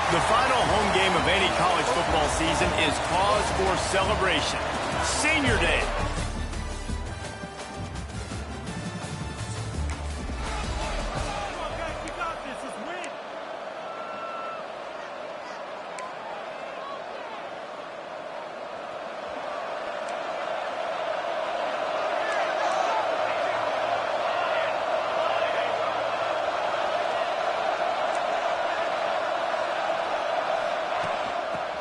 The final home game of any college football season is cause for celebration. Senior Day.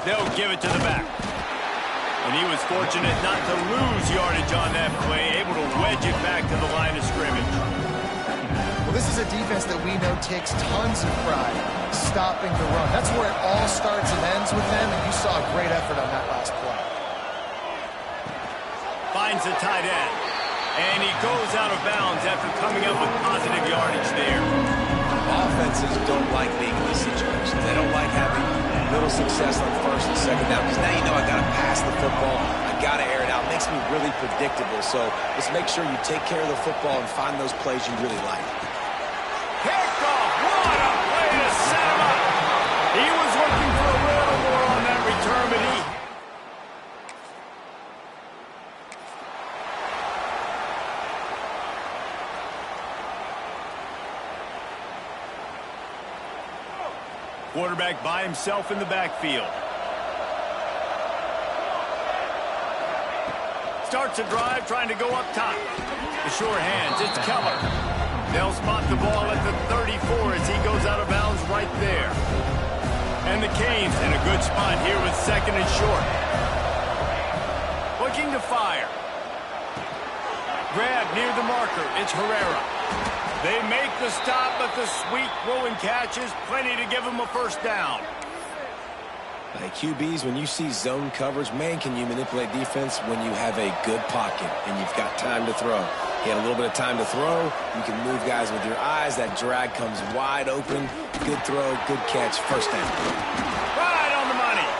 They'll give it to the back. And he was fortunate not to lose yardage on that play, able to wedge it back to the line of scrimmage. Well, this is a defense that we know takes tons of pride stopping the run. That's where it all starts and ends with them, and you saw a great effort on that last play. Finds the tight end. And he goes out of bounds after coming up with positive yardage there. Offenses don't like being in these situations. They don't like having little success on first and second down, because now you know I got to pass the football, I got to air it out. It makes me really predictable. So let's make sure you take care of the football and find those plays you really like. Picked off. What a play to set him up. He was looking for a little more on that return, but he... Quarterback by himself in the backfield. Starts a drive trying to go up top. The sure hands, it's Keller. They'll spot the ball at the 34 as he goes out of bounds right there. And the Canes in a good spot here with second and short. Looking to fire. Grab near the marker, it's Herrera. They make the stop, but the sweet throw-and catch is plenty to give them a first down. Like QBs, when you see zone coverage, man, can you manipulate defense when you have a good pocket and you've got time to throw. He had a little bit of time to throw. You can move guys with your eyes. That drag comes wide open. Good throw, good catch, first down. Right on the money.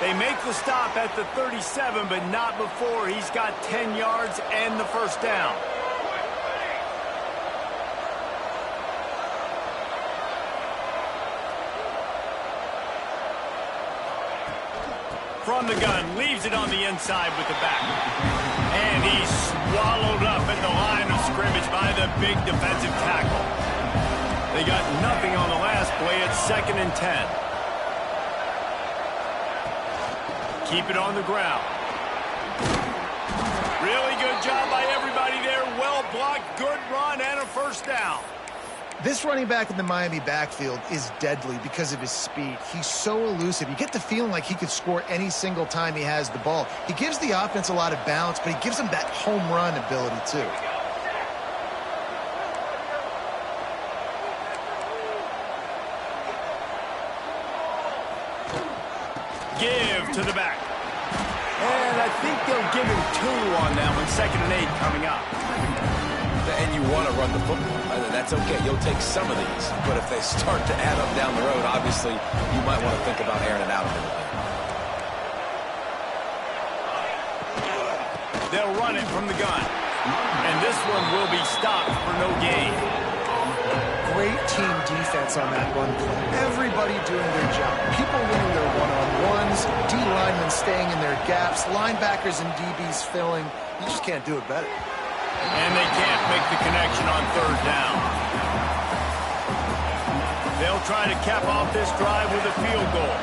They make the stop at the 37, but not before he's got 10 yards and the first down. From the gun, leaves it on the inside with the back. And he's swallowed up at the line of scrimmage by the big defensive tackle. They got nothing on the last play. It's 2nd and 10. Keep it on the ground. Really good job by everybody there. Well blocked, good run, and a first down. This running back in the Miami backfield is deadly because of his speed. He's so elusive. You get the feeling like he could score any single time he has the ball. He gives the offense a lot of balance, but he gives them that home run ability too. Give to the back. And I think they'll give him 2 on that one. 2nd and 8 coming up. And you want to run the football. That's okay. You'll take some of these. But if they start to add up down the road, obviously, you might want to think about airing it out a little bit. They'll run it from the gun. And this one will be stopped for no gain. Great team defense on that run play. Everybody doing their job. People winning their one-on-ones, D linemen staying in their gaps, linebackers and DBs filling. You just can't do it better. And they can't make the connection on 3rd down. They'll try to cap off this drive with a field goal.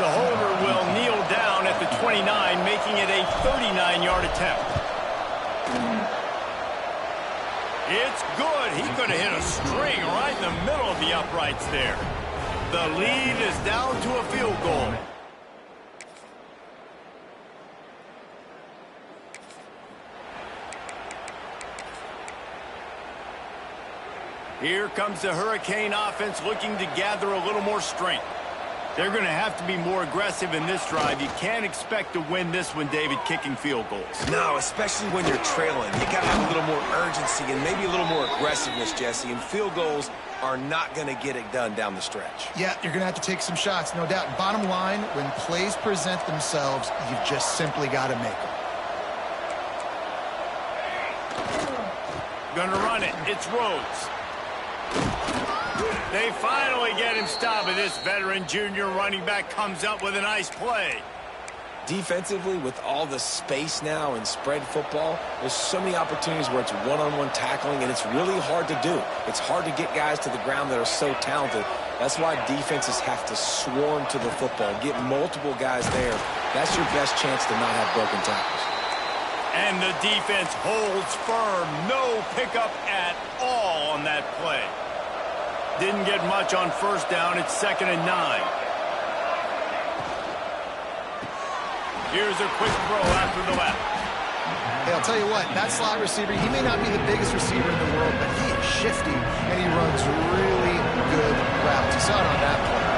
The holder will kneel down at the 29, making it a 39-yard attempt. It's good. He could have hit a string right in the middle of the uprights there. The lead is down to a field goal. Here comes the Hurricane offense looking to gather a little more strength. They're going to have to be more aggressive in this drive. You can't expect to win this one, David, kicking field goals. No, especially when you're trailing. You got to have a little more urgency and maybe a little more aggressiveness, Jesse. And field goals are not going to get it done down the stretch. Yeah, you're going to have to take some shots, no doubt. Bottom line, when plays present themselves, you've just simply got to make them. Going to run it. It's Rhodes. They finally get him stopped, and this veteran junior running back comes up with a nice play. Defensively, with all the space now in spread football, there's so many opportunities where it's one-on-one tackling, and it's really hard to do. It's hard to get guys to the ground that are so talented. That's why defenses have to swarm to the football, get multiple guys there. That's your best chance to not have broken tackles. And the defense holds firm. No pickup at all on that play. Didn't get much on first down. It's 2nd and 9. Here's a quick throw after the left. Hey, I'll tell you what, that slot receiver, he may not be the biggest receiver in the world, but he is shifty, and he runs really good routes. You saw it on that play.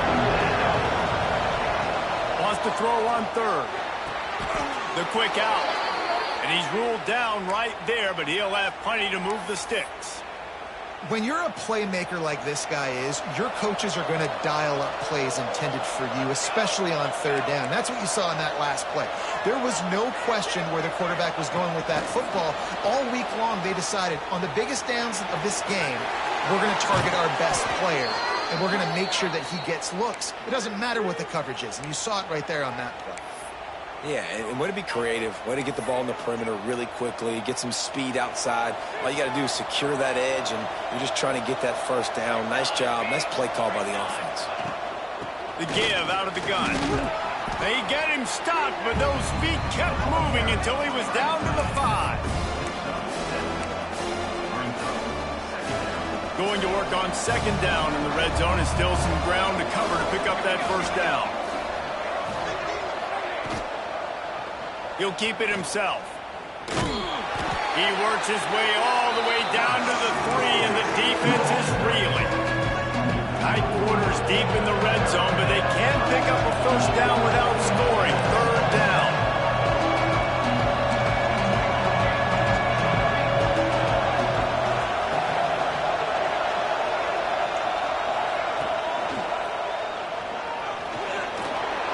Wants to throw on 3rd. The quick out. And he's ruled down right there, but he'll have plenty to move the sticks. When you're a playmaker like this guy is, your coaches are going to dial up plays intended for you, especially on 3rd down. That's what you saw in that last play. There was no question where the quarterback was going with that football. All week long, they decided on the biggest downs of this game, we're going to target our best player, and we're going to make sure that he gets looks. It doesn't matter what the coverage is, and you saw it right there on that play. Yeah, and way to be creative, way to get the ball in the perimeter really quickly, get some speed outside. All you got to do is secure that edge, and you're just trying to get that first down. Nice job. Nice play call by the offense. The give out of the gun. They get him stopped, but those feet kept moving until he was down to the 5. Going to work on 2nd down in the red zone, and still some ground to cover to pick up that first down. He'll keep it himself. He works his way all the way down to the 3, and the defense is reeling. Tight quarters deep in the red zone, but they can't pick up a first down without scoring. 3rd down.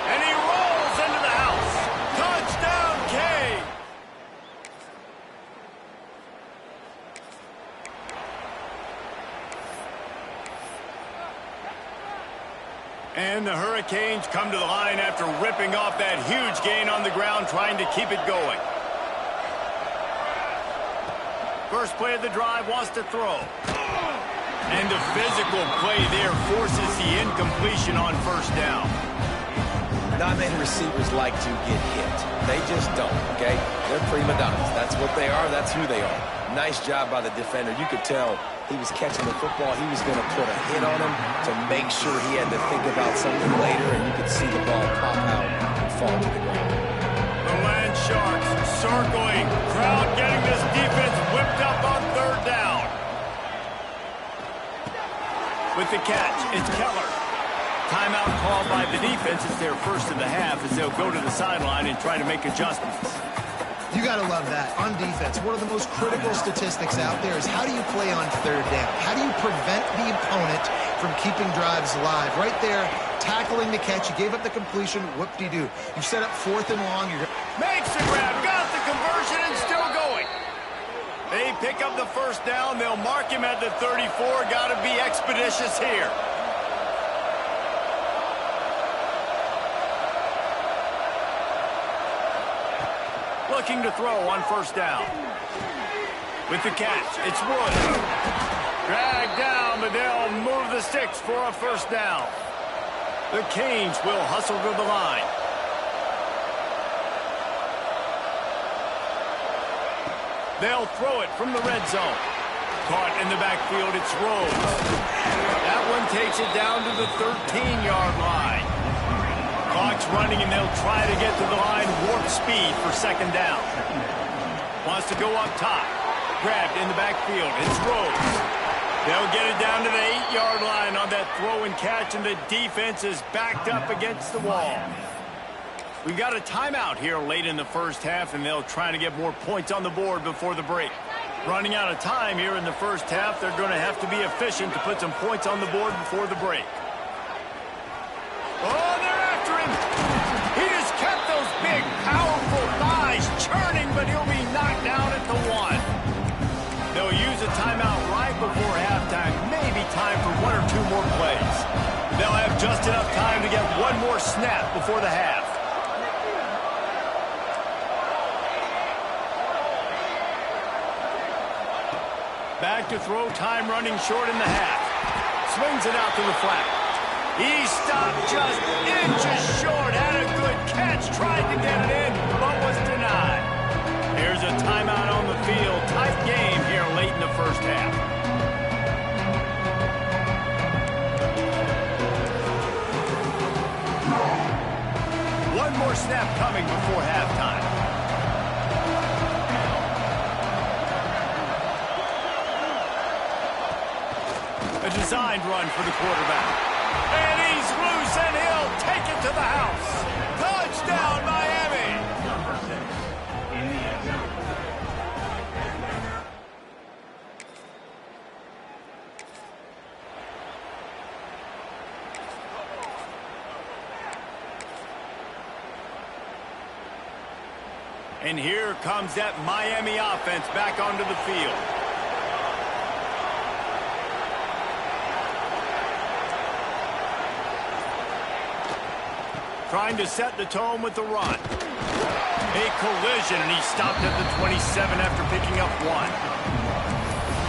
And he rolls into the house. Touchdown, K. And the Hurricanes come to the line after ripping off that huge gain on the ground, trying to keep it going. First play of the drive, wants to throw. And the physical play there forces the incompletion on first down. Not many receivers like to get hit. They just don't, okay? They're prima donnas. That's what they are. That's who they are. Nice job by the defender. You could tell he was catching the football. He was going to put a hit on him to make sure he had to think about something later, and you could see the ball pop out and fall to the ground. The Land Sharks circling. Crowd getting this defense whipped up on 3rd down. With the catch, it's Keller. Timeout called by the defense. It's their first of the half as they'll go to the sideline and try to make adjustments. You got to love that. On defense, one of the most critical statistics out there is how do you play on 3rd down? How do you prevent the opponent from keeping drives alive? Right there, tackling the catch. You gave up the completion. Whoop-de-doo. You set up 4th and long. Makes the grab. Got the conversion and still going. They pick up the first down. They'll mark him at the 34. Got to be expeditious here. Looking to throw on first down. With the catch, it's Wood. Dragged down, but they'll move the sticks for a first down. The Canes will hustle to the line. They'll throw it from the red zone. Caught in the backfield, it's Rhodes. That one takes it down to the 13-yard line. Clock's running, and they'll try to get to the line, warp speed for 2nd down. Wants to go up top. Grabbed in the backfield. It's Rhodes. They'll get it down to the 8-yard line on that throw and catch, and the defense is backed up against the wall. We've got a timeout here late in the first half, and they'll try to get more points on the board before the break. Running out of time here in the first half, they're going to have to be efficient to put some points on the board before the break. Oh, they're after him. He just kept those big, powerful thighs churning, but he'll be knocked down at the 1. They'll use a timeout right before halftime. Maybe time for 1 or 2 more snap before the half. Back to throw, time running short in the half. Swings it out to the flat. He stopped just inches short. Had a good catch. Tried to get it in, but was denied. Here's a timeout on the field. Tight game here late in the first half. One more snap coming before halftime. A designed run for the quarterback. And he's loose, and he'll take it to the house. Touchdown, Miami! And here comes that Miami offense back onto the field. Trying to set the tone with the run. A collision, and he stopped at the 27 after picking up one.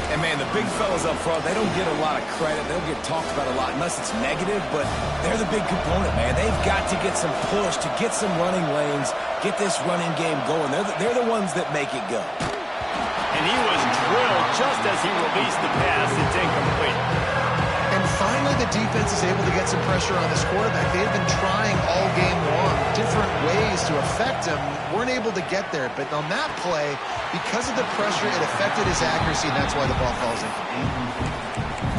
And, man, the big fellas up front, they don't get a lot of credit. They don't get talked about a lot unless it's negative, but they're the big component, man. They've got to get some push, to get some running lanes, get this running game going. They're the ones that make it go. And he was drilled just as he released the pass. It's incomplete. And finally, the defense is able to get some pressure on this quarterback. They had been trying all game long, different ways to affect him. Weren't able to get there. But on that play, because of the pressure, it affected his accuracy, and that's why the ball falls incomplete.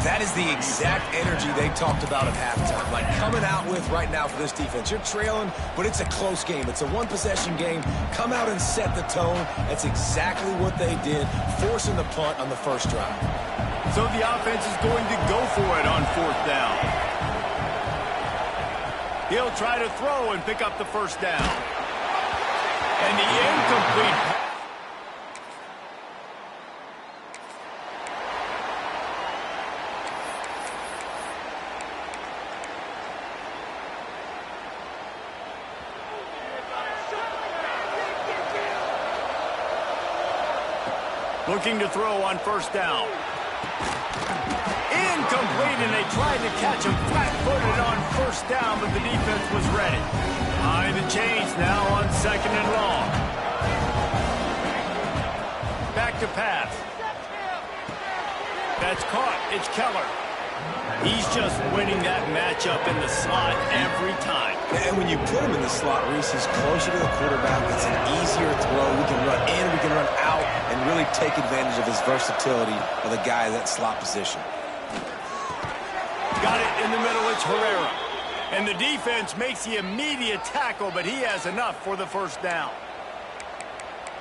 That is the exact energy they talked about at halftime. Like coming out with right now for this defense. You're trailing, but it's a close game. It's a one-possession game. Come out and set the tone. That's exactly what they did, forcing the punt on the first drive. So the offense is going to go for it on fourth down. He'll try to throw and pick up the first down. And the incomplete. Looking to throw on first down. Incomplete, and they tried to catch him flat-footed on first down, but the defense was ready. Behind the chains now on second and long. Back to pass. That's caught. It's Keller. He's just winning that matchup in the slot every time. And when you put him in the slot, Reese, he's closer to the quarterback. It's an easier throw. We can run in, we can run out, and really take advantage of his versatility of the guy in that slot position. Got it in the middle. It's Herrera. And the defense makes the immediate tackle, but he has enough for the first down.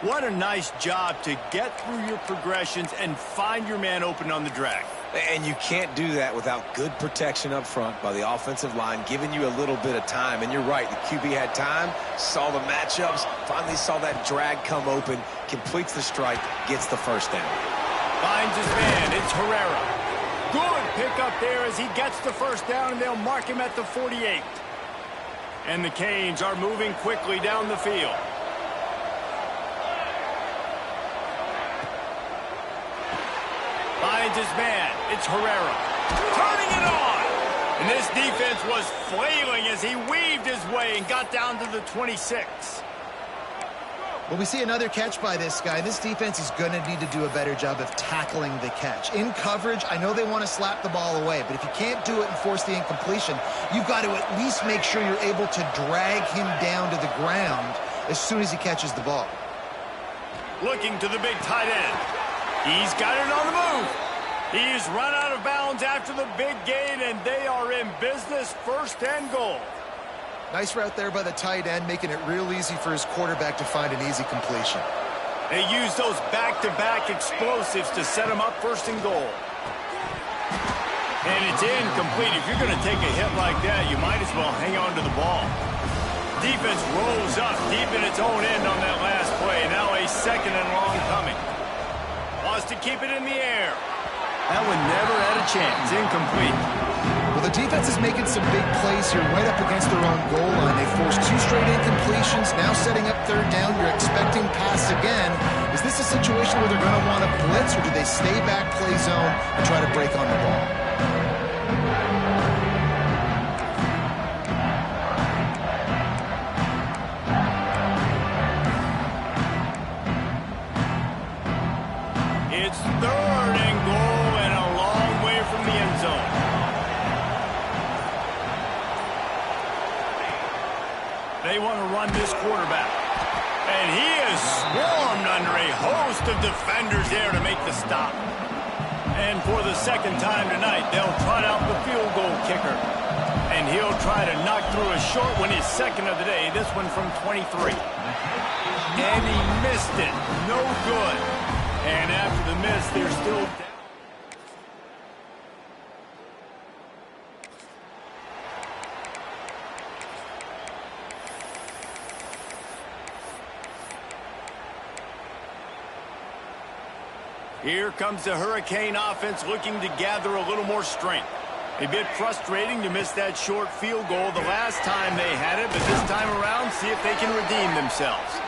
What a nice job to get through your progressions and find your man open on the drag. And you can't do that without good protection up front by the offensive line, giving you a little bit of time. And you're right, the QB had time, saw the matchups, finally saw that drag come open, completes the strike, gets the first down. Finds his man. It's Herrera. Good pickup there as he gets the first down, and they'll mark him at the 48. And the Canes are moving quickly down the field. Finds his man. It's Herrera. Turning it on. And this defense was flailing as he weaved his way and got down to the 26. Well, we see another catch by this guy. This defense is going to need to do a better job of tackling the catch. In coverage, I know they want to slap the ball away, but if you can't do it and force the incompletion, you've got to at least make sure you're able to drag him down to the ground as soon as he catches the ball. Looking to the big tight end. He's got it on the move. He's run out of bounds after the big gain, and they are in business, first and goal. Nice route there by the tight end, making it real easy for his quarterback to find an easy completion. They use those back-to-back explosives to set him up first and goal. And it's incomplete. If you're going to take a hit like that, you might as well hang on to the ball. Defense rolls up deep in its own end on that last play. Now a second and long coming. Wants to keep it in the air. That one never had a chance. Incomplete. Well, the defense is making some big plays here right up against their own goal line. They forced 2 straight incompletions, now setting up third down. You're expecting pass again. Is this a situation where they're going to want to blitz, or do they stay back, play zone, and try to break on the ball? It's 3rd and goal and a long way from the end zone. They want to run this quarterback. And he is swarmed under a host of defenders there to make the stop. And for the second time tonight, they'll trot out the field goal kicker. And he'll try to knock through a short one, his second of the day, this one from 23. And he missed it. No good. And after the miss, they're still down. Here comes the Hurricane offense looking to gather a little more strength. A bit frustrating to miss that short field goal the last time they had it, but this time around, see if they can redeem themselves.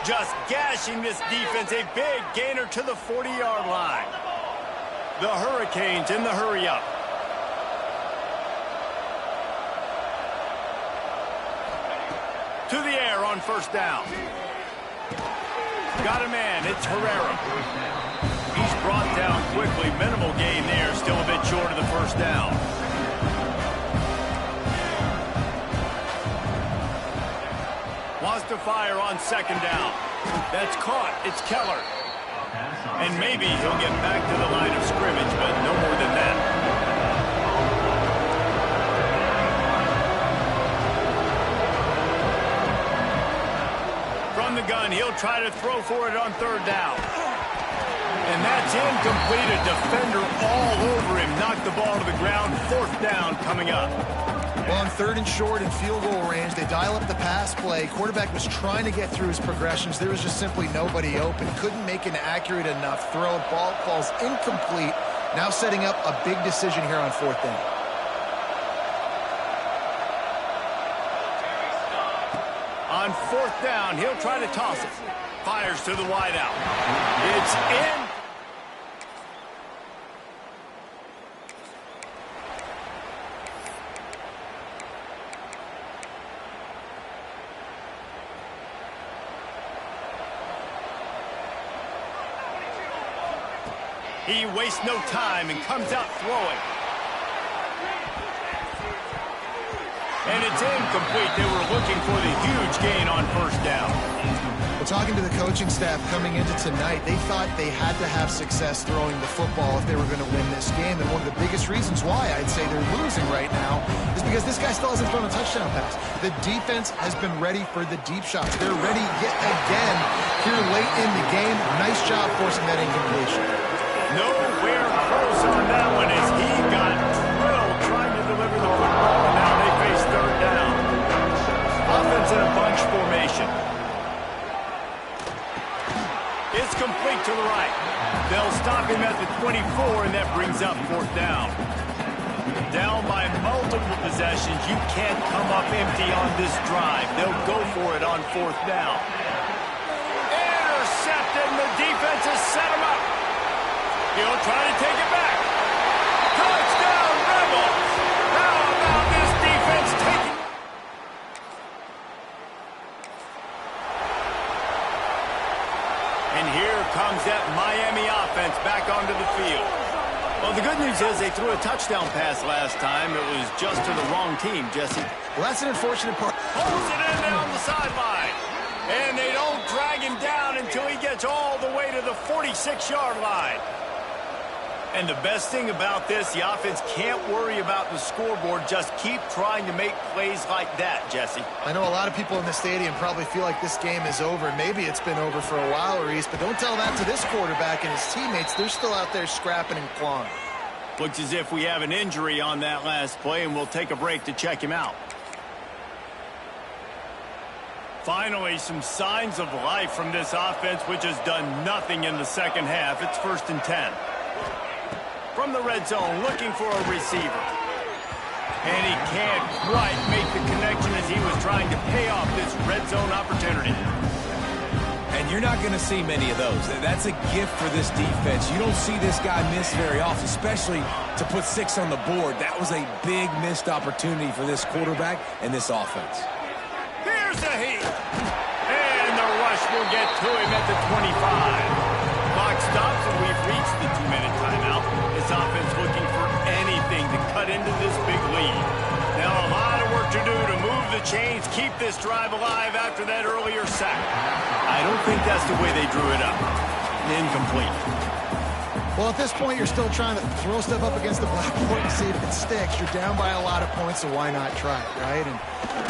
Just gashing this defense, a big gainer to the 40-yard line. The Hurricanes in the hurry-up. To the air on first down. Got a man, it's Herrera. He's brought down quickly, minimal gain there, still a bit short of the first down. Wants to fire on second down. That's caught. It's Keller. And maybe he'll get back to the line of scrimmage, but no more than that. From the gun, he'll try to throw for it on third down. And that's incomplete. A defender all over him. Knocked the ball to the ground. Fourth down coming up. Well, on 3rd and short and field goal range, they dial up the pass play. Quarterback was trying to get through his progressions. There was just simply nobody open. Couldn't make an accurate enough throw. Ball falls incomplete. Now setting up a big decision here on 4th down. On 4th down, he'll try to toss it. Fires to the wideout. It's in. He wastes no time and comes out throwing. And it's incomplete. They were looking for the huge gain on first down. Well, talking to the coaching staff coming into tonight, they thought they had to have success throwing the football if they were going to win this game. And one of the biggest reasons why I'd say they're losing right now is because this guy still hasn't thrown a touchdown pass. The defense has been ready for the deep shots. They're ready yet again here late in the game. Nice job forcing that incompletion. Nowhere close on that one as he got drilled trying to deliver the football. And now they face third down. Offense in a bunch formation. It's complete to the right. They'll stop him at the 24, and that brings up 4th down. Down by multiple possessions. You can't come up empty on this drive. They'll go for it on 4th down. Intercepted, and the defense has set him up. He'll try to take it back. Touchdown, Rebels! How about this defense taking... And here comes that Miami offense back onto the field. Well, the good news is they threw a touchdown pass last time. It was just to the wrong team, Jesse. Well, that's an unfortunate part. Holds it in down the sideline. And they don't drag him down until he gets all the way to the 46-yard line. And the best thing about this, the offense can't worry about the scoreboard. Just keep trying to make plays like that, Jesse. I know a lot of people in the stadium probably feel like this game is over. Maybe it's been over for a while, Reese, but don't tell that to this quarterback and his teammates. They're still out there scrapping and clawing. Looks as if we have an injury on that last play, and we'll take a break to check him out. Finally, some signs of life from this offense, which has done nothing in the second half. It's 1st and 10. From the red zone, looking for a receiver. And he can't quite make the connection as he was trying to pay off this red zone opportunity. And you're not going to see many of those. That's a gift for this defense. You don't see this guy miss very often, especially to put 6 on the board. That was a big missed opportunity for this quarterback and this offense. Here's a heat. And the rush will get to him at the 25. Clock stops, and we've reached the 2-minute timeout. This offense looking for anything to cut into this big lead. Now a lot of work to do to move the chains, keep this drive alive after that earlier sack. I don't think that's the way they drew it up. Incomplete. Well, at this point, you're still trying to throw stuff up against the blackboard and see if it sticks. You're down by a lot of points, so why not try it, right? And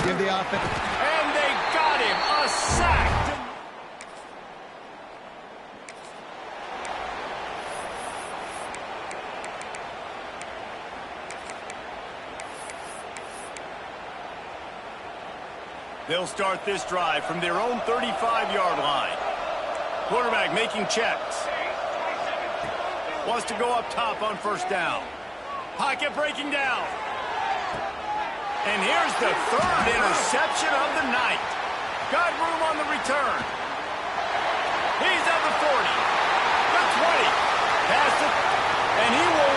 give the offense... And they got him. A sack. They'll start this drive from their own 35-yard line. Quarterback making checks. Wants to go up top on first down. Pocket breaking down. And here's the third interception of the night. Got room on the return. He's at the 40. The 20. Past it. And he will